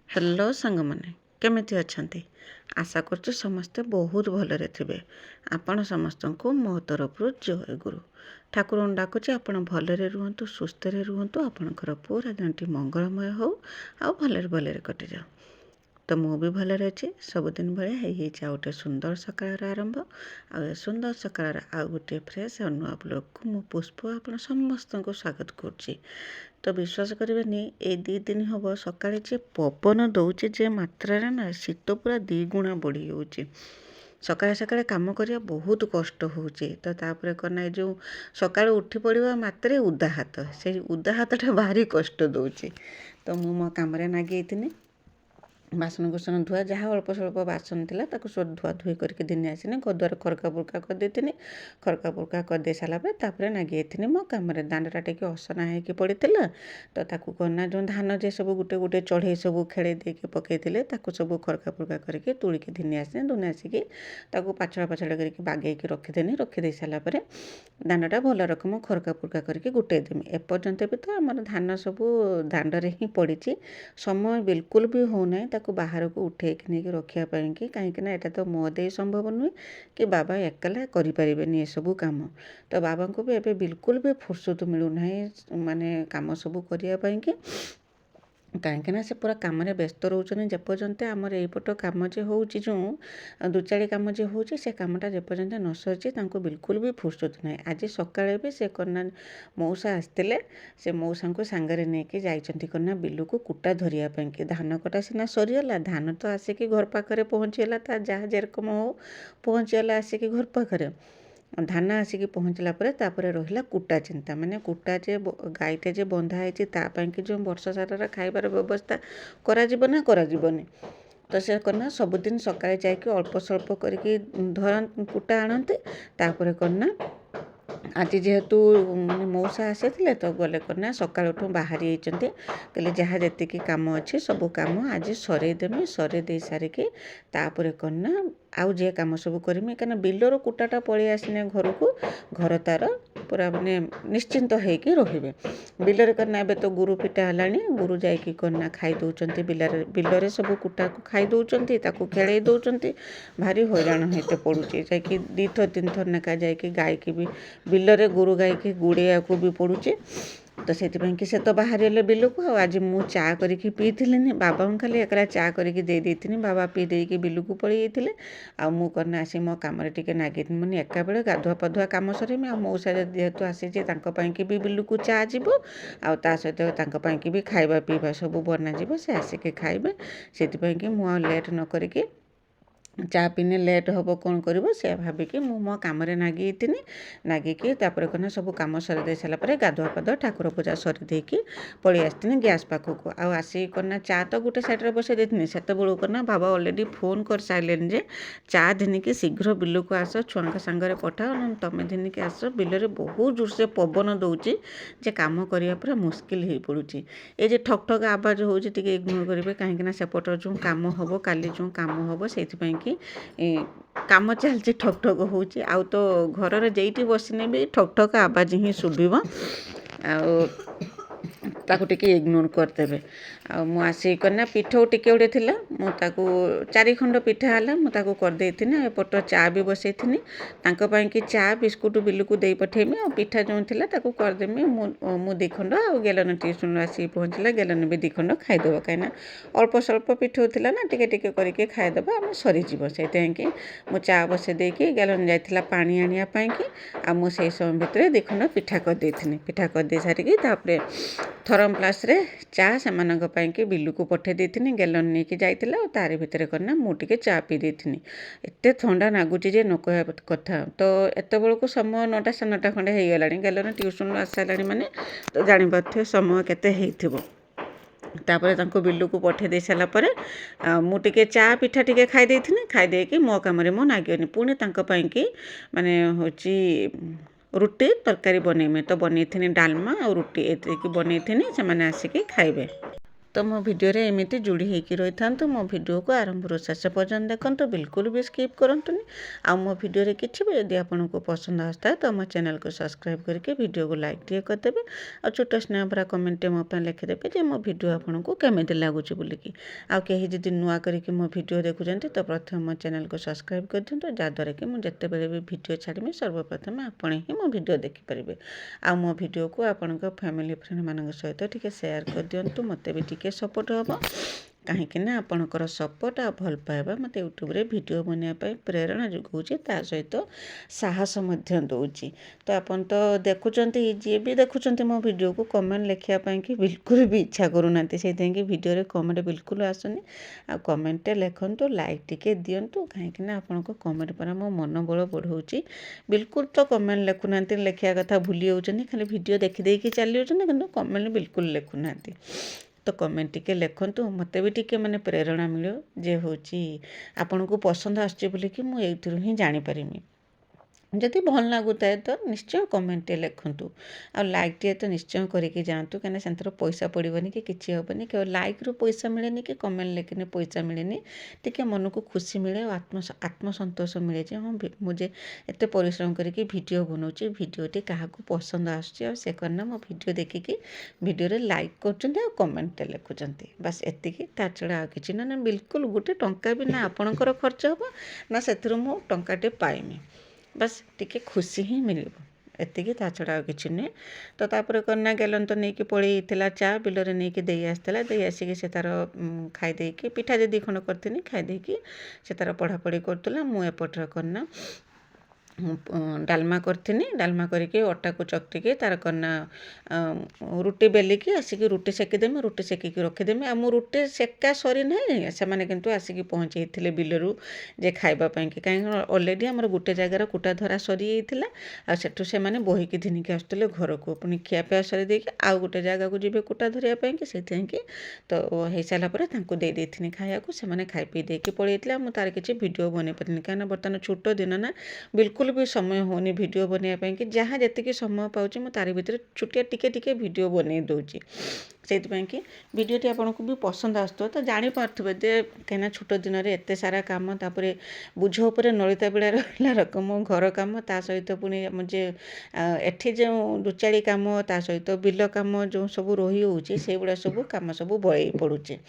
Hello ସାଙ୍ଗମାନେ, କେମିତି ଅଛନ୍ତି? ଆଶା କରୁଛି ସମସ୍ତେ ବହୁତ ଭଲରେ ଥିବେ। ଆପଣ ସମସ୍ତଙ୍କୁ ମୋ ତରଫରୁ ଜୟଗୁରୁ। ଠାକୁରଙ୍କୁ ଡାକୁଛି ଆପଣ ଭଲରେ ରୁହନ୍ତୁ, ସୁସ୍ଥରେ ରୁହନ୍ତୁ। ଆପଣଙ୍କର ପୁରା ଦିନଟି ମଙ୍ଗଳମୟ ହଉ ଆଉ ଭଲରେ କଟିଯାଉ। ତ ମୁଁ ବି ଭଲରେ ଅଛି। ସବୁଦିନ ଭଳିଆ ହେଇଯାଇଛି ଆଉ ଗୋଟେ ସୁନ୍ଦର ସକାଳର ଆରମ୍ଭ। ଆଉ ଏ ସୁନ୍ଦର ସକାଳର ଆଉ ଗୋଟିଏ ଫ୍ରେଶ୍ ଆଉ ନୂଆ ବ୍ଲଗ୍କୁ ମୁଁ ପୁଷ୍ପ ଆପଣ ସମସ୍ତଙ୍କୁ ସ୍ୱାଗତ କରୁଛି। ତ ବିଶ୍ୱାସ କରିବେନି, ଏଇ 2 ଦିନ ହେବ ସକାଳେ ଯେ ପବନ ଦେଉଛି ଯେ ମାତ୍ରାରେ ନା, ଶୀତ ପୁରା 2 ଗୁଣା ବଢ଼ିଯାଉଛି। ସକାଳେ ସକାଳେ କାମ କରିବା ବହୁତ କଷ୍ଟ ହେଉଛି। ତ ତାପରେ କ'ଣ ନା, ଏ ଯେଉଁ ସକାଳୁ ଉଠି ପଡ଼ିବା ମାତ୍ରେ ଉଦା ହାତ, ସେଇ ଉଦା ହାତଟା ଭାରି କଷ୍ଟ ଦେଉଛି। ତ ମୁଁ ମୋ କାମରେ ନାଗିଯାଇଥିଲି। ବାସନକୁସନ ଧୁଆ, ଯାହା ଅଳ୍ପ ସ୍ୱଳ୍ପ ବାସନ ଥିଲା ତାକୁ ସବୁ ଧୁଆ ଧୁଇ କରିକି ଦିନେ ଆସିନି। ଘରଦ୍ୱାର ଖରକା ପୁରକା କରିଦେଇଥିଲି। ଖରକା ପୁରକା କରିଦେଇ ସାରିଲା ପରେ ତାପରେ ନାଗିଯାଇଥିଲି ମୋ କାମରେ। ଦାଣ୍ଡଟା ଟିକେ ଅସନା ହେଇକି ପଡ଼ିଥିଲା। ତ ତାକୁ କନା, ଯେଉଁ ଧାନ ଯେ ସବୁ ଗୋଟେ ଗୋଟେ ଚଢ଼େଇ ସବୁ ଖେଳେଇ ଦେଇକି ପକେଇଥିଲେ, ତାକୁ ସବୁ ଖରକା ପୁରକା କରିକି ତୁଳିକି ଦିନେ ଆସିନି। ଦୁନେ ଆସିକି ତାକୁ ପାଛଡ଼ା କରିକି ବାଗେଇକି ରଖିଦେନି। ରଖିଦେଇ ସାରିଲା ପରେ ଦାଣ୍ଡଟା ଭଲ ରକମ ଖରକା ପୁରକା କରିକି ଗୋଟେଇ ଦେମି। ଏପର୍ଯ୍ୟନ୍ତ ବି ତ ଆମର ଧାନ ସବୁ ଦାଣ୍ଡରେ ହିଁ ପଡ଼ିଛି। ସମୟ ବିଲକୁଲ ବି ହେଉନାହିଁ ତାକୁ ବାହାରକୁ ଉଠେଇକି ନେଇକି ରଖିବା ପାଇଁକି। କାହିଁକିନା ଏଇଟା ତ ମୋ ଦେଇ ସମ୍ଭବ ନୁହେଁ କି ବାବା ଏକଲା କରିପାରିବେନି ଏସବୁ କାମ। ତ ବାବାଙ୍କୁ ବି ଏବେ ବିଲକୁଲ ବି ଫୁର୍ସତ ମିଳୁନାହିଁ ମାନେ କାମ ସବୁ କରିବା ପାଇଁକି। କାହିଁକିନା ସେ ପୁରା କାମରେ ବ୍ୟସ୍ତ ରହୁଛନ୍ତି। ଯେପର୍ଯ୍ୟନ୍ତ ଆମର ଏଇପଟ କାମ ଯେ ହେଉଛି, ଯେଉଁ ଦୁଚାଳି କାମ ଯେ ହେଉଛି, ସେ କାମଟା ଯେପର୍ଯ୍ୟନ୍ତ ନ ସରିଛି ତାଙ୍କୁ ବିଲକୁଲ ବି ଫୁର୍ସତ ନାହିଁ। ଆଜି ସକାଳେ ବି ସେ କନା ମଉସା ଆସିଥିଲେ। ସେ ମଉସାଙ୍କୁ ସାଙ୍ଗରେ ନେଇକି ଯାଇଛନ୍ତି କନା ବିଲକୁ କୁଟା ଧରିବା ପାଇଁକି। ଧାନ କଟା ସିନା ସରିଗଲା, ଧାନ ତ ଆସିକି ଘର ପାଖରେ ପହଞ୍ଚିଗଲା। ତା ଯାହା ଯେରକମ ହଉ ପହଞ୍ଚିଗଲା ଆସିକି ଘର ପାଖରେ। ଧାନ ଆସିକି ପହଞ୍ଚିଲା ପରେ ତାପରେ ରହିଲା କୁଟା ଚିନ୍ତା। ମାନେ କୁଟା ଯେ ଗାଈଟେ ଯେ ବନ୍ଧା ହେଇଛି ତା ପାଇଁକି ଯେଉଁ ବର୍ଷ ସାରାର ଖାଇବାର ବ୍ୟବସ୍ଥା କରାଯିବ ନା କରାଯିବନି। ତ ସେ କନା ସବୁଦିନ ସକାଳେ ଯାଇକି ଅଳ୍ପ ସ୍ୱଳ୍ପ କରିକି କୁଟା ଆଣନ୍ତି। ତାପରେ କନା ଆଜି ଯେହେତୁ ମାନେ ମଉସା ଆସିଥିଲେ ତ ଗଲେ କନା ସକାଳୁଠୁ ବାହାରି ଯାଇଛନ୍ତି। କହିଲେ ଯାହା ଯେତିକି କାମ ଅଛି ସବୁ କାମ ଆଜି ସରେଇ ଦେମି। ସରେଇ ଦେଇ ସାରିକି ତାପରେ କନା ଆଉ ଯେ କାମ ସବୁ କରିମି। କାହିଁକିନା ବିଲରୁ କୁଟାଟା ପଳେଇ ଆସିନେ ଘରକୁ, ଘର ତାର ପୁରା ମାନେ ନିଶ୍ଚିନ୍ତ ହେଇକି ରହିବେ। ବିଲରେ କନା ଏବେ ତ ଗୁରୁ ଫିଟା ହେଲାଣି। ଗୁରୁ ଯାଇକି କନା ଖାଇ ଦେଉଛନ୍ତି ବିଲରେ ସବୁ କୁଟାକୁ ଖାଇ ଦେଉଛନ୍ତି, ତାକୁ ଖେଳେଇ ଦେଉଛନ୍ତି। ଭାରି ହଇରାଣ ହେଇତେ ପଡ଼ୁଛି। ଯାଇକି 2 ଥର 3 ଥର ଲେଖା ଯାଇକି ଗାଈକି ବି ବିଲରେ ଗୋରୁ ଗାଈକି ଗୁଡ଼େଇବାକୁ ବି ପଡ଼ୁଛି। ତ ସେଥିପାଇଁ କି ସେ ତ ବାହାରିଗଲେ ବିଲକୁ। ଆଉ ଆଜି ମୁଁ ଚା କରିକି ପିଇଥିଲିନି। ବାବାଙ୍କୁ ଖାଲି ଏକଲା ଚା କରିକି ଦେଇ ଦେଇଥିଲି। ବାବା ପିଇ ଦେଇକି ବିଲକୁ ପଳେଇ ଯାଇଥିଲେ। ଆଉ ମୁଁ କନା ଆସି ମୋ କାମରେ ଟିକେ ନାଗିଥିଲି। ମାନେ ଏକାବେଳେ ଗାଧୁଆ ପାଧୁଆ କାମ ସରେଇମି। ଆଉ ମଉସା ଯେହେତୁ ଆସିଛି ତାଙ୍କ ପାଇଁକି ବି ବିଲକୁ ଚା ଯିବ। ଆଉ ତା ସହିତ ତାଙ୍କ ପାଇଁକି ବି ଖାଇବା ପିଇବା ସବୁ ବନାଯିବ। ସେ ଆସିକି ଖାଇବେ। ସେଥିପାଇଁକି ମୁଁ ଆଉ ଲେଟ୍ ନ କରିକି, ଚା ପିଇନେ ଲେଟ୍ ହେବ କ'ଣ କରିବ ସେ ଭାବିକି ମୁଁ ମୋ କାମରେ ନାଗିଥିଲି। ନାଗିକି ତାପରେ କନା ସବୁ କାମ ସରି ଦେଇ ସାରିଲା ପରେ ଗାଧୁଆ ପାଧୁଆ ଠାକୁର ପୂଜା ସରି ଦେଇକି ପଳେଇ ଆସିଥିଲି ଗ୍ୟାସ୍ ପାଖକୁ। ଆଉ ଆସିକି କନା ଚା ତ ଗୋଟେ ସାଇଡ଼୍ରେ ବସାଇ ଦେଇଥିଲି। ସେତେବେଳକୁ କନା ବାବା ଅଲରେଡ଼ି ଫୋନ୍ କରିସାରିଲେଣି ଯେ ଚା ଧିନିକି ଶୀଘ୍ର ବିଲକୁ ଆସ, ଛୁଆଙ୍କ ସାଙ୍ଗରେ ପଠାଅ, ନହେଲେ ତୁମେ ଧିନିକି ଆସ। ବିଲରେ ବହୁତ ଜୋରସେ ପବନ ଦେଉଛି ଯେ କାମ କରିବା ପୁରା ମୁସ୍କିଲ ହେଇପଡ଼ୁଛି। ଏ ଯେ ଠକ୍ ଠକ୍ ଆବାଜ ହେଉଛି ଟିକେ ଇଗ୍ନୋର କରିବେ। କାହିଁକିନା ସେପଟର ଯେଉଁ କାମ ହେବ, କାଲି ଯେଉଁ କାମ ହେବ, ସେଇଥିପାଇଁକି କାମ ଚାଲିଛି, ଠକ୍ ଠକ୍ ହେଉଛି। ଆଉ ତ ଘରର ଯେଇଠି ବସିନେ ବି ଠକ୍ ଠକ୍ ଆବାଜ ହିଁ ଶୁଭିବ। ଆଉ ତାକୁ ଟିକେ ଇଗ୍ନୋର କରିଦେବେ। ଆଉ ମୁଁ ଆସିକି କନା ପିଠଉ ଟିକେ ଗୋଟେ ଥିଲା, ମୁଁ ତାକୁ 4 ଖଣ୍ଡ ପିଠା ହେଲା, ମୁଁ ତାକୁ କରିଦେଇଥିଲି। ଏପଟ ଚା ବି ବସେଇଥିଲି। ତାଙ୍କ ପାଇଁକି ଚା ବିସ୍କୁଟ ବିଲକୁ ଦେଇ ପଠେଇମି। ଆଉ ପିଠା ଯେଉଁ ଥିଲା ତାକୁ କରିଦେମି। ମୁଁ 2 ଖଣ୍ଡ, ଆଉ ଗେଲନ ଟ୍ୟୁସନ୍ରୁ ଆସିକି ପହଞ୍ଚିଲା, ଗେଲନ ବି 2 ଖଣ୍ଡ ଖାଇଦେବ। କାହିଁକିନା ଅଳ୍ପ ସ୍ୱଳ୍ପ ପିଠଉ ଥିଲା ନା, ଟିକେ ଟିକେ କରିକି ଖାଇଦେବ, ଆମେ ସରିଯିବ। ସେଇଥିପାଇଁକି ମୁଁ ଚା ବସେଇ ଦେଇକି ଗେଲନ ଯାଇଥିଲା ପାଣି ଆଣିବା ପାଇଁକି। ଆଉ ମୁଁ ସେଇ ସମୟ ଭିତରେ 2 ଖଣ୍ଡ ପିଠା କରିଦେଇଥିଲି। ପିଠା କରିଦେଇ ସାରିକି ତାପରେ ଥର୍ମୋପ୍ଲାସ୍ରେ ଚା ସେମାନଙ୍କ ପାଇଁକି ବିଲକୁ ପଠେଇ ଦେଇଥିଲି। ଗେଲନ ନେଇକି ଯାଇଥିଲା। ଆଉ ତାରି ଭିତରେ କନା ମୁଁ ଟିକେ ଚା ପିଇ ଦେଇଥିଲି। ଏତେ ଥଣ୍ଡା ଲାଗୁଛି ଯେ ନ କହିବା କଥା। ତ ଏତେବେଳକୁ ସମୟ 9ଟା 9:30 ଖଣ୍ଡେ ହେଇଗଲାଣି। ଗେଲନ ଟ୍ୟୁସନ୍ରୁ ଆସିସାରିଲାଣି ମାନେ ତ ଜାଣିପାରୁଥିବେ ସମୟ କେତେ ହେଇଥିବ। ତାପରେ ତାଙ୍କୁ ବିଲକୁ ପଠେଇ ଦେଇ ସାରିଲା ପରେ ମୁଁ ଟିକେ ଚା ପିଠା ଟିକେ ଖାଇ ଦେଇଥିଲି। ଖାଇ ଦେଇକି ମୋ କାମରେ ମୁଁ ନାଗିଗଲି। ପୁଣି ତାଙ୍କ ପାଇଁକି ମାନେ ହେଉଛି ରୁଟି ତରକାରୀ ବନେଇମି। ତ ବନେଇଥିଲି ଡାଲମା ଆଉ ରୁଟି ଏତିକି ବନେଇଥିଲି, ସେମାନେ ଆସିକି ଖାଇବେ। तो मो भिडियो एमती जोड़ी होकर रही था। मो भिडियो को आरंभ शेष पर्यंत देखो, बिल्कुल भी स्किप करंतुनी। आ मो भिडियो किसी भी यदि आपको पसंद आसता है तो मो चैनल को सब्सक्राइब करके वीडियो को लाइक टे करदेवे और छोट स्नेह भरा कमेंट मो लिखिदेवे जे मो भिडियो आपको केमिति लगुच बोलिकी। आ कहीं जदि नुआ करके मो भिडियो देखुं तो प्रथम मो चैनल को सब्सक्राइब कर दिंतु, जहाँद्वारा कि मुझे जितेबाला भी भिडियो छाड़मी सर्वप्रथम आपण ही मो भिडियो देखिपारे। आ मो भिडियो को आपण फैमिली फ्रेंड मान सहित टिके शेयर कर दिंतु, मत भी टिके सपोर्ट हम कहीं आपणकर सपोर्ट आ भल पाइबा मत यूट्यूब रे वीडियो बनाई प्रेरणा जोगाऊँच, ता सहित साहस दूची। तो आपन तो देखुंत जी भी देखुं मो वीडियो को कमेंट लिखापी कि बिल्कुल भी इच्छा करूना, से वीडियो कमेंट बिल्कुल आसुनी। आ कमेंट लिखतु, लाइक टिके दिंतु, कहीं आपण कमेंट पर मो मनोबल बढ़ाऊँच। बिल्कुल तो कमेंट लिखुना, लिखा कथा भूली जाऊँ, खाली वीडियो देखी चली जाऊँ, कमेंट बिल्कुल लिखुना। तो कमेंट टिके लिखतु, मत भी टिके माने प्रेरणा मिले जे हूँ आपन को पसंद आसुच्ची मुझे ही जानीपारि। जदि भल लगुए तो निश्चय कमेंट लिखतु, आ लाइक टे तो निश्चय करके जातु, कहीं से पैसा पड़ोनी कि किसी हेनी, केवल लाइक रू पैसा मिले कि कमेंट लिखने पैसा मिले, टी मन को खुशी मिले और आत्मसंतोष मिले जे हाँ मुझे एत परिश्रम करके वीडियो बनाऊँच, वीडियोटी क्या पसंद आसे करना मो वीडियो देखिकी वीडियो लाइक कर कमेंट लिखुंट। बस एति छड़ा कि ना बिल्कुल गोटे टंका भी ना आपणकर खर्च हम ना से टंकाटे पाइमी, बस टिके खुशी ही मिल एति छड़ा कि नुहे। तो तापर करना गेलन तो नहीं कि पड़ी चा बिलरे नहीं कि दे आसला, दे आसिक से तार खाईदे पिठा जदि खंड करनी खाईदे से तार पढ़ापढ़ी करूला। मुझे करना डालमा करथिनी, डालमा करके अटा को चकटिके तार करना रुटी बेलिकी आसिक रुटी सेकीदेमी, रुटी सेकिकी रखीदेमी। आ मु रुटी सेका सरी ना से मैंने किंतु आसिक पहुँचे बिलरू जे खाइबापी कि कहीं अलरेडी आमर गोटे जगार कुटा धरा सरी जाइथिला, आ सेठु से माने बोहिकी धिनिकी आसुतले घर को, पुणी खियापिया सरी देकी आउ गोटे जगह को जीवे कुटा धरिया कि से तो हो सारा पर दे देथिनी खाइयाकू, से माने खाई पी देकी पळेइथिले। मु तार किछि वीडियो बनै पारिनी काना बर्तमान छोट दिन ना बिल्कुल भी समय होनी वीडियो बनाइबा कि जहाँ जति समय पाऊँ मुझे तार भीतर छुटिया टिके टिके वीडियो बनै दूची। से कि वीडियोटी आपको भी पसंद आसो तो जानीपे जे कहीं छोट दिन में एत सारा कम, तापर बुझ उपर नलिता बिड़ा रहा रकम घर कम, ता सहित पुणी मुझे एठी जो लुचाड़ी कम, ता सहित बिल कम जो सब रही होची से गुड़ा सब कम सब बड़े पड़ुचे।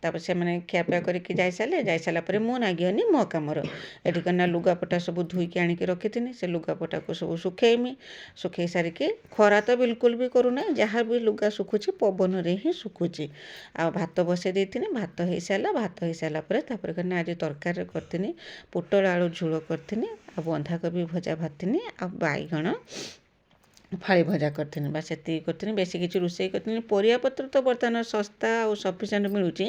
तापर से मैंने खियापिया करके जाई सारे मु नागिनी मो कमर एटी करना लुगापटा सब धोईकी आणिकी रखी, से लुगापटा को सब सुखेमी, सुखे सारिकी खरा तो बिल्कुल भी करूना, जहाँ भी लुगा सुखुची पवन रे ही सुखुची। आ भात बसई देथिनी, भात हो सारा, भात हो सारा पर करना आज तरकारी करथिनी, पोटल आलू झोल करथिनी, आ बंधाकोबी भजा भाजथिनी, आ बाईगण फाड़ी भजा करथिनी। बस एति करथिनी, बेसी किछि रोषेई करथिनी। परिया पत्र तो बर्तमान सस्ता और सफिशिएंट मिलुची,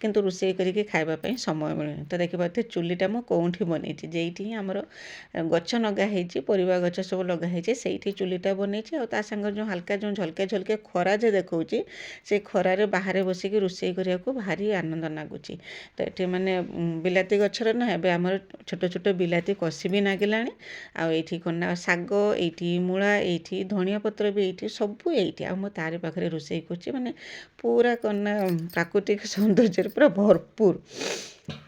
किंतु रोषेई करके खाइबा पई समय मिलुनी। तो देखि पाथे चुलीटा मु कोउठी बनेछि, जेइठी ही हमर गछ नगा हेछि, परिवा गछ सब लगा हेछि, सेइठी चुलीटा बनेछि। और ता संग जो हल्का जो झलके खरा जे देखौछि, से खरा रे बाहर बसिकी रोषेई करिया को भारी आनंद लागुछि। तो एठी माने बिलाती गछर न हेबे हमर छोट छोट बिलाती कसी भी नागिलाणी। आ एठी कोना साग, एठी मूला, एठी धनिया पत्र भी ये सबू ये आ तारी पाखे रोषेई कर माने पूरा करना प्राकृतिक सौंदर्य पूरा भरपूर।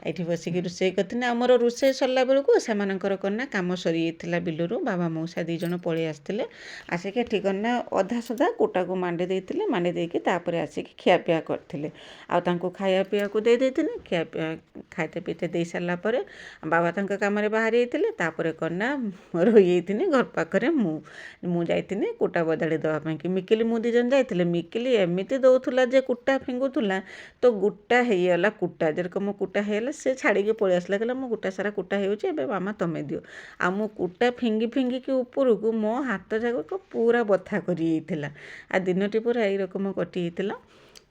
ये बसिक रोषेई करते आमर रोषेई सरला बेलू से करना कम सरी जाता बिलरू, बाबा मौसा दी जन पलि आसते, आसिक एठी करना अधा सदा कोटा को मांडी देते, मांडी देकी तापर आसिक खियापिया करते, आउ खाया पीया को दे देते, खियापिया खाते पीते दे सारा पर बाबा तंक काम बाहरी जाते, करना रही जाती घर पाखे मु जाइथिनी कुटा बदाड़ी देवाई कि मिकिली मु दीजन जाइथिले। मिकिली एमती दौला जे कुटा फिंगुला तो गुटा होगला, कुटा जेरकम कुटा होगला से छाड़ी पलि आसला, कहला मो गुटा सारा कुटा होउची एबे मामा तमे दियो। आ मु कुटा फिंगी फिंगी कि ऊपर को मो हाथ जाक पूरा बथा करी जाइथिला। आ दिनटी पूरा एई रकम कटि जाइथिला।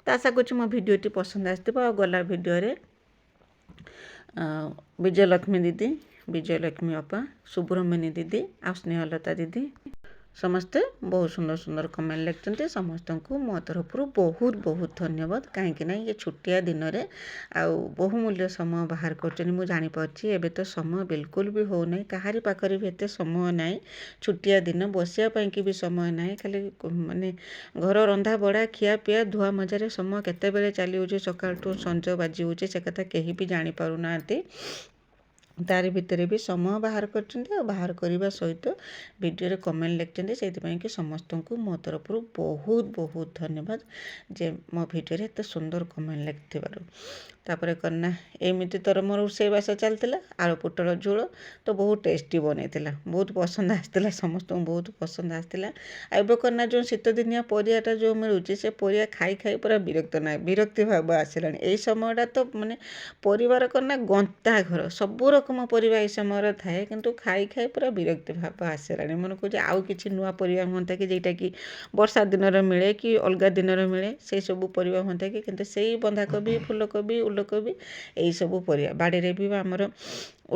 तो आशा करछि मो भिडियोटी पसंद आसथिबो। आ गला भिडियो रे विजयलक्ष्मी दीदी, विजयलक्ष्मी अपा, सुब्रमण्य दीदी आ स्नेहलता दीदी ସମସ୍ତେ ବହୁତ ସୁନ୍ଦର ସୁନ୍ଦର କମେଣ୍ଟ ଲେଖିଛନ୍ତି। ସମସ୍ତଙ୍କୁ ମୋ ତରଫରୁ ବହୁତ ବହୁତ ଧନ୍ୟବାଦ। କାହିଁକି ନା ଏ ଛୁଟିଆ ଦିନରେ ଆଉ ବହୁମୂଲ୍ୟ ସମୟ ବାହାର କରୁଛନ୍ତି। ମୁଁ ଜାଣିପାରୁଛି ଏବେ ତ ସମୟ ବିଲକୁଲ ବି ହେଉନାହିଁ, କାହାରି ପାଖରେ ବି ଏତେ ସମୟ ନାହିଁ। ଛୁଟିଆ ଦିନ ବସିବା ପାଇଁକି ବି ସମୟ ନାହିଁ। ଖାଲି ମାନେ ଘର ରନ୍ଧା ବଢ଼ା ଖିଆ ପିଆ ଧୁଆ ମଜାରେ ସମୟ କେତେବେଳେ ଚାଲିଯାଉଛି, ସକାଳଠୁ ସଞ୍ଜ ବାଜିଯାଉଛି ସେ କଥା କେହି ବି ଜାଣିପାରୁନାହାନ୍ତି। ତାରି ଭିତରେ ବି ସମୟ ବାହାର କରିଛନ୍ତି, ଆଉ ବାହାର କରିବା ସହିତ ଭିଡ଼ିଓରେ କମେଣ୍ଟ ଲେଖିଛନ୍ତି। ସେଇଥିପାଇଁ କି ସମସ୍ତଙ୍କୁ ମୋ ତରଫରୁ ବହୁତ ବହୁତ ଧନ୍ୟବାଦ ଯେ ମୋ ଭିଡ଼ିଓରେ ଏତେ ସୁନ୍ଦର କମେଣ୍ଟ ଲେଖିଥିବାରୁ। ତାପରେ କନା ଏମିତି ତର ମୋର ରୋଷେଇବାସ ଚାଲିଥିଲା। ଆଳୁ ପୋଟଳ ଝୋଳ ତ ବହୁତ ଟେଷ୍ଟି ବନେଇଥିଲା, ବହୁତ ପସନ୍ଦ ଆସିଥିଲା, ସମସ୍ତଙ୍କୁ ବହୁତ ପସନ୍ଦ ଆସିଥିଲା। ଆଉ ଏବେ କନା ଯେଉଁ ଶୀତଦିନିଆ ପରିବାଟା ଯେଉଁ ମିଳୁଛି ସେ ପରିବା ଖାଇ ଖାଇ ପୁରା ବିରକ୍ତି ଭାବ ଆସିଲାଣି। ଏଇ ସମୟଟା ତ ମାନେ ପରିବାର କନା ଗନ୍ତା ଘର, ସବୁ ରକମ ପରିବା ଏଇ ସମୟରେ ଥାଏ, କିନ୍ତୁ ଖାଇ ଖାଇ ପୁରା ବିରକ୍ତି ଭାବ ଆସିଲାଣି। ମନେ କହୁଛି ଆଉ କିଛି ନୂଆ ପରିବା ହୁଅନ୍ତା କି ଯେଉଁଟାକି ବର୍ଷା ଦିନରେ ମିଳେ କି ଅଲଗା ଦିନରେ ମିଳେ, ସେଇ ସବୁ ପରିବା ହୁଅନ୍ତା କି। କିନ୍ତୁ ସେଇ ବନ୍ଧାକୋବି ଫୁଲକୋବି ଉଲକୋବି ଏଇସବୁ ପରିବା ବାଡ଼ିରେ ବି ଆମର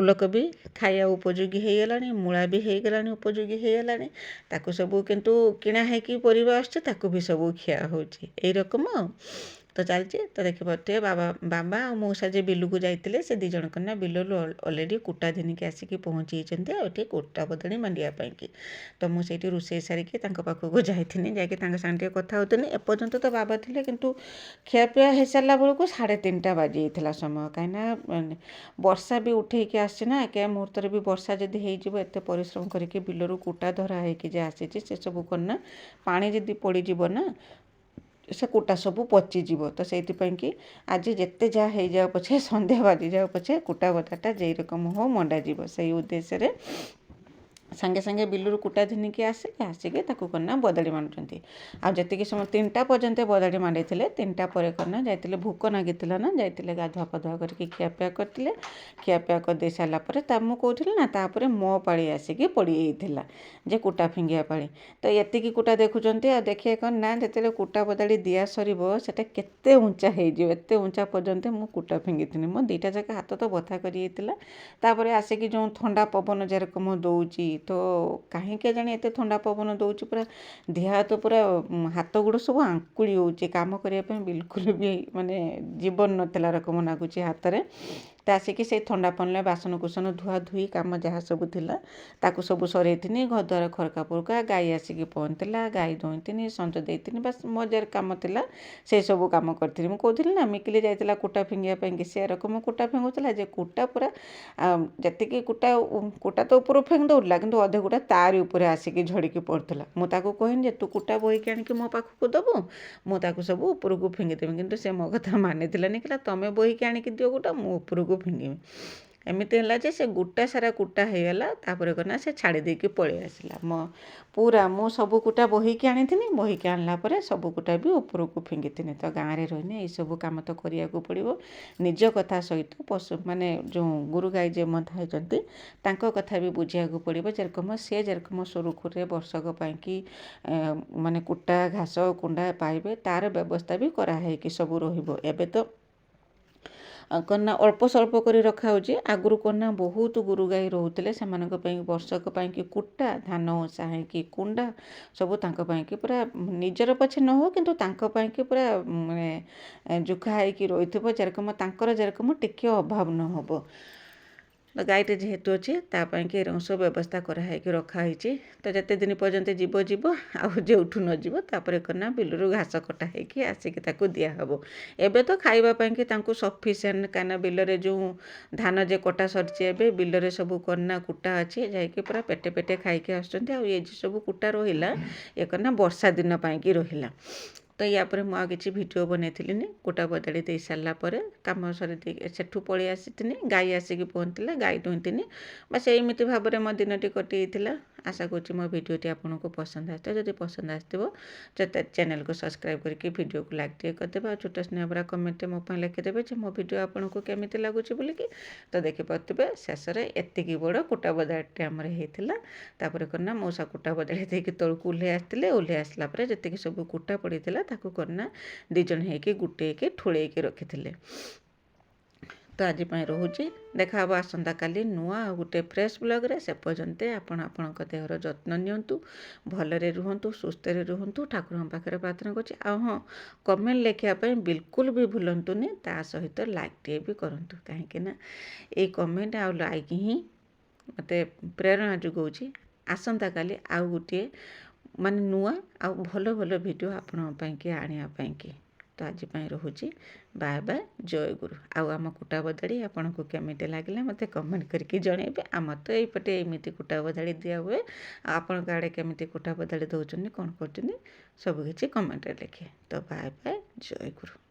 ଉଲକୋବି ଖାଇବା ଉପଯୋଗୀ ହେଇଗଲାଣି, ମୂଳା ବି ହେଇଗଲାଣି ଉପଯୋଗୀ ହେଇଗଲାଣି। ତାକୁ ସବୁ କିନ୍ତୁ କିଣା ହେଇକି ପରିବା ଆସୁଛି, ତାକୁ ବି ସବୁ ଖିଆ ହେଉଛି। ଏଇ ରକମ ତ ଚାଲିଛି। ତ ଦେଖିପାରୁଥିବେ ବାବା ଆଉ ମଉସା ଯେ ବିଲକୁ ଯାଇଥିଲେ, ସେ ଦୁଇ ଜଣଙ୍କ ନା ବିଲରୁ ଅଲରେଡ଼ି କୁଟା ଘିନିକି ଆସିକି ପହଞ୍ଚିଛନ୍ତି ଆଉ ଏଠି କୁଟା ବଦଳି ମାଣ୍ଡିଆ ପାଇଁକି। ତ ମୁଁ ସେଇଠି ରୋଷେଇ ସାରିକି ତାଙ୍କ ପାଖକୁ ଯାଇଥିଲି, ଯାଇକି ତାଙ୍କ ସାଙ୍ଗେ ଟିକେ କଥା ହେଉଥିଲି। ଏପର୍ଯ୍ୟନ୍ତ ତ ବାବା ଥିଲେ, କିନ୍ତୁ ଖିଆପିଆ ହେଇସାରିଲା ବେଳକୁ 3:30 ବାଜିଯାଇଥିଲା ସମୟ। କାହିଁକିନା ବର୍ଷା ବି ଉଠେଇକି ଆସିଛି ନା, କେ ମୁହୂର୍ତ୍ତରେ ବି ବର୍ଷା ଯଦି ହେଇଯିବ, ଏତେ ପରିଶ୍ରମ କରିକି ବିଲରୁ କୁଟା ଧରା ହେଇକି ଯେ ଆସିଛି, ସେସବୁ କନା ପାଣି ଯଦି ପଡ଼ିଯିବ ନା ସେ କୁଟା ସବୁ ପଚିଯିବ। ତ ସେଇଥିପାଇଁ କି ଆଜି ଯେତେ ଯାହା ହେଇଯାଉ ପଛେ, ସନ୍ଧ୍ୟା ବାଜିଯାଉ ପଛେ, କୁଟା ବଦାଟା ଯେଇ ରକମ ହଉ ମଣ୍ଡାଯିବ। ସେଇ ଉଦ୍ଦେଶ୍ୟରେ ସାଙ୍ଗେ ସାଙ୍ଗେ ବିଲରୁ କୁଟା ଘିନିକି ଆସିକି ତାକୁ କନା ବଦାଡ଼ି ମାଣ୍ଡୁଛନ୍ତି। ଆଉ ଯେତିକି ସମୟ 3ଟା ପର୍ଯ୍ୟନ୍ତ ବଦାଡ଼ି ମାଣ୍ଡିଥିଲେ, 3ଟା ପରେ କନା ଯାଇଥିଲେ, ଭୋକ ନାଗିଥିଲା ନା, ଯାଇଥିଲେ ଗାଧୁଆ ପାଧୁଆ କରିକି ଖିଆପିଆ କରିଥିଲେ। ଖିଆପିଆ କରିଦେଇ ସାରିଲା ପରେ ମୁଁ କହୁଥିଲି ନା, ତାପରେ ମୋ ପାଳି ଆସିକି ପଡ଼ିଯାଇଥିଲା ଯେ କୁଟା ଫିଙ୍ଗିବା ପାଳି। ତ ଏତିକି କୁଟା ଦେଖୁଛନ୍ତି। ଆଉ ଦେଖିବେ କ'ଣ ନା, ଯେତେବେଳେ କୁଟା ବଦାଡ଼ି ଦିଆ ସରିବ ସେଟା କେତେ ଉଞ୍ଚା ହେଇଯିବ, ଏତେ ଉଞ୍ଚା ପର୍ଯ୍ୟନ୍ତ ମୁଁ କୁଟା ଫିଙ୍ଗିଥିଲି। ମୋ 2ଟା ଯାକ ହାତ ତ ବଥା କରିଯାଇଥିଲା। ତାପରେ ଆସିକି ଯେଉଁ ଥଣ୍ଡା ପବନ ଯେରକମ ଦେଉଛି, ତ କାହିଁକି କେଜାଣି ଏତେ ଥଣ୍ଡା ପବନ ଦେଉଛି, ପୁରା ଦେହ ହାତ ପୁରା ହାତ ଗୋଡ଼ ସବୁ ଆଙ୍କୁଳି ହେଉଛି। କାମ କରିବା ପାଇଁ ବିଲକୁଲ ବି ମାନେ ଜୀବନ ନଥିଲା ରକମ ଲାଗୁଛି ହାତରେ। ତ ଆସିକି ସେଇ ଥଣ୍ଡା ପଡ଼ିଲେ ବାସନକୁସନ ଧୁଆ ଧୁଇ କାମ ଯାହା ସବୁ ଥିଲା ତାକୁ ସବୁ ସରେଇଥିନି। ଘରଦ୍ୱାର ଖରକା ପୁରକା, ଗାଈ ଆସିକି ପହଞ୍ଚିଥିଲା, ଗାଈ ଦୁଇଁଥିନି, ସଞ୍ଜ ଦେଇଥିନି, ବାସ୍ ମଜାର କାମ ଥିଲା, ସେସବୁ କାମ କରିଥିଲି। ମୁଁ କହୁଥିଲି ନା, ମିକିଲି ଯାଇଥିଲା କୁଟା ଫିଙ୍ଗିବା ପାଇଁକି, ସେ ରକମ କୁଟା ଫିଙ୍ଗୁଥିଲା ଯେ କୁଟା ପୁରା ଯେତିକି କୁଟା ତ ଉପରୁ ଫିଙ୍ଗି ଦେଉଥିଲା, କିନ୍ତୁ ଅଧେ କୁଟା ତାରି ଉପରେ ଆସିକି ଝଡ଼ିକି ପଡ଼ୁଥିଲା। ମୁଁ ତାକୁ କହିନି ଯେ ତୁ କୁଟା ବୋହିକି ଆଣିକି ମୋ ପାଖକୁ ଦେବୁ, ମୁଁ ତାକୁ ସବୁ ଉପରକୁ ଫିଙ୍ଗିଦେବି। କିନ୍ତୁ ସେ ମୋ କଥା ମାନିଥିଲାନି, କହିଲା ତମେ ବୋହିକି ଆଣିକି ଦିଅ କୁଟା, ମୁଁ ଉପରକୁ ଫିଙ୍ଗିବି। ଏମିତି ହେଲା ଯେ ସେ ଗୋଟା ସାରା କୁଟା ହେଇଗଲା। ତାପରେ କନା ସେ ଛାଡ଼ି ଦେଇକି ପଳେଇ ଆସିଲା। ମୁଁ ସବୁ କୁଟା ବୋହିକି ଆଣିଥିନି, ବୋହିକି ଆଣିଲା ପରେ ସବୁ କୁଟା ବି ଉପରକୁ ଫିଙ୍ଗିଥିନି। ତ ଗାଁରେ ରହିନେ ଏଇସବୁ କାମ ତ କରିବାକୁ ପଡ଼ିବ। ନିଜ କଥା ସହିତ ପଶୁ ମାନେ ଯେଉଁ ଗୋରୁ ଗାଈ ଯେ ମନ୍ଥା ହେଇଛନ୍ତି ତାଙ୍କ କଥା ବି ବୁଝିବାକୁ ପଡ଼ିବ। ଯେରକମ ସୁରୁଖୁରୁରେ ବର୍ଷକ ପାଇଁକି ମାନେ କୁଟା ଘାସ କୁଣ୍ଡା ପାଇବେ, ତାର ବ୍ୟବସ୍ଥା ବି କରାହେଇକି ସବୁ ରହିବ। ଏବେ ତ କନା ଅଳ୍ପ ସ୍ୱଳ୍ପ କରି ରଖାହେଉଛି। ଆଗରୁ କନା ବହୁତ ଗୋରୁ ଗାଈ ରହୁଥିଲେ, ସେମାନଙ୍କ ପାଇଁ ବର୍ଷକ ପାଇଁକି କୁଟା, ଧାନ ଉଁସା ହେଇକି କୁଣ୍ଡା ସବୁ ତାଙ୍କ ପାଇଁକି ପୁରା ନିଜର ପଛେ ନ ହଉ, କିନ୍ତୁ ତାଙ୍କ ପାଇଁକି ପୁରା ମାନେ ଜୁଖା ହେଇକି ରହିଥିବ, ତାଙ୍କର ଯେରକମ ଟିକେ ଅଭାବ ନ ହେବ। ତ ଗାଈଟେ ଯେହେତୁ ଅଛି, ତା ପାଇଁକି ଏରକମ ସବୁ ବ୍ୟବସ୍ଥା କରାହେଇକି ରଖାହେଇଛି। ତ ଯେତେ ଦିନ ପର୍ଯ୍ୟନ୍ତ ଯିବ, ଆଉ ଯେଉଁଠୁ ନ ଯିବ ତାପରେ କନା ବିଲରୁ ଘାସ କଟା ହେଇକି ଆସିକି ତାକୁ ଦିଆହେବ। ଏବେ ତ ଖାଇବା ପାଇଁକି ତାଙ୍କୁ ସଫିସିଏଣ୍ଟ, କାହିଁକିନା ବିଲରେ ଯେଉଁ ଧାନ ଯେ କଟା ସରିଛି, ଏବେ ବିଲରେ ସବୁ କନା କୁଟା ଅଛି, ଯାଇକି ପୁରା ପେଟେ ପେଟେ ଖାଇକି ଆସୁଛନ୍ତି। ଆଉ ଏ ସବୁ କୁଟା ରହିଲା, ଏ କନା ବର୍ଷା ଦିନ ପାଇଁକି ରହିଲା। ତ ୟା ପରେ ମୁଁ ଆଉ କିଛି ଭିଡ଼ିଓ ବନେଇଥିଲିନି। କୁଟା ବଦାଡ଼ି ଦେଇ ସାରିଲା ପରେ କାମ ସରି ଦେଇକି ସେଠୁ ପଳେଇ ଆସିଥିନି। ଗାଈ ଆସିକି ପହଞ୍ଚିଥିଲା, ଗାଈ ଦୁହିଁଥିନି। ବାସ୍ ଏମିତି ଭାବରେ ମୋ ଦିନଟି କଟିଯାଇଥିଲା। ଆଶା କରୁଛି ମୋ ଭିଡ଼ିଓଟି ଆପଣଙ୍କୁ ପସନ୍ଦ ଆସିଥିବ। ଯଦି ପସନ୍ଦ ଆସିଥିବ ଚ୍ୟାନେଲକୁ ସବସ୍କ୍ରାଇବ୍ କରିକି ଭିଡ଼ିଓକୁ ଲାଇକ୍ ଟିକେ କରିଦେବେ, ଆଉ ଛୋଟ ସ୍ନେହ ଭରା କମେଣ୍ଟରେ ମୋ ପାଇଁ ଲେଖିଦେବେ ଯେ ମୋ ଭିଡ଼ିଓ ଆପଣଙ୍କୁ କେମିତି ଲାଗୁଛି ବୋଲିକି। ତ ଦେଖିପାରୁଥିବେ ଶେଷରେ ଏତିକି ବଡ଼ କୁଟା ବଦାଡ଼ିଟେ ଆମର ହେଇଥିଲା। ତାପରେ କନା ମଉସା କୁଟା ବଦାଡ଼ି ଦେଇକି ତଳକୁ ଓହ୍ଲେଇ ଆସିଥିଲେ। ଓହ୍ଲେଇ ଆସିଲା ପରେ ଯେତିକି ସବୁ କୁଟା ପଡ଼ିଥିଲା ତାକୁ କନା 2 ଜଣ ହେଇକି ଗୋଟେଇକି ଠୁଳେଇକି ରଖିଥିଲେ। ତ ଆଜି ପାଇଁ ରହୁଛି। ଦେଖା ହେବ ଆସନ୍ତାକାଲି ନୂଆ ଆଉ ଗୋଟେ ଫ୍ରେଶ୍ ବ୍ଲଗ୍ରେ। ସେ ପର୍ଯ୍ୟନ୍ତ ଆପଣ ଆପଣଙ୍କ ଦେହର ଯତ୍ନ ନିଅନ୍ତୁ, ଭଲରେ ରୁହନ୍ତୁ, ସୁସ୍ଥରେ ରୁହନ୍ତୁ। ଠାକୁରଙ୍କ ପାଖରେ ପ୍ରାର୍ଥନା କରୁଛି। ଆଉ ହଁ, କମେଣ୍ଟ ଲେଖିବା ପାଇଁ ବିଲକୁଲ ବି ଭୁଲନ୍ତୁନି। ତା ସହିତ ଲାଇକ୍ଟିଏ ବି କରନ୍ତୁ, କାହିଁକିନା ଏଇ କମେଣ୍ଟ ଆଉ ଲାଇକ୍ ହିଁ ମୋତେ ପ୍ରେରଣା ଯୋଗାଉଛି ଆସନ୍ତାକାଲି ଆଉ ଗୋଟିଏ ମାନେ ନୂଆ ଆଉ ଭଲ ଭଲ ଭିଡ଼ିଓ ଆପଣଙ୍କ ପାଇଁକି ଆଣିବା ପାଇଁକି। ତ ଆଜି ପାଇଁ ରହୁଛି। ବାଏ ବାଏ, ଜୟ ଗୁରୁ। ଆଉ ଆମ କୁଟା ବଦାଳି ଆପଣଙ୍କୁ କେମିତି ଲାଗିଲା ମୋତେ କମେଣ୍ଟ କରିକି ଜଣାଇବେ। ଆମର ତ ଏଇପଟେ ଏମିତି କୁଟା ବଦାଳି ଦିଆ ହୁଏ। ଆଉ ଆପଣଙ୍କ ଆଡ଼େ କେମିତି କୁଟା ବଦାଳି ଦେଉଛନ୍ତି, କ'ଣ କରୁଛନ୍ତି, ସବୁକିଛି କମେଣ୍ଟରେ ଲେଖିବେ। ତ ବାଏ ବାଏ, ଜୟ ଗୁରୁ।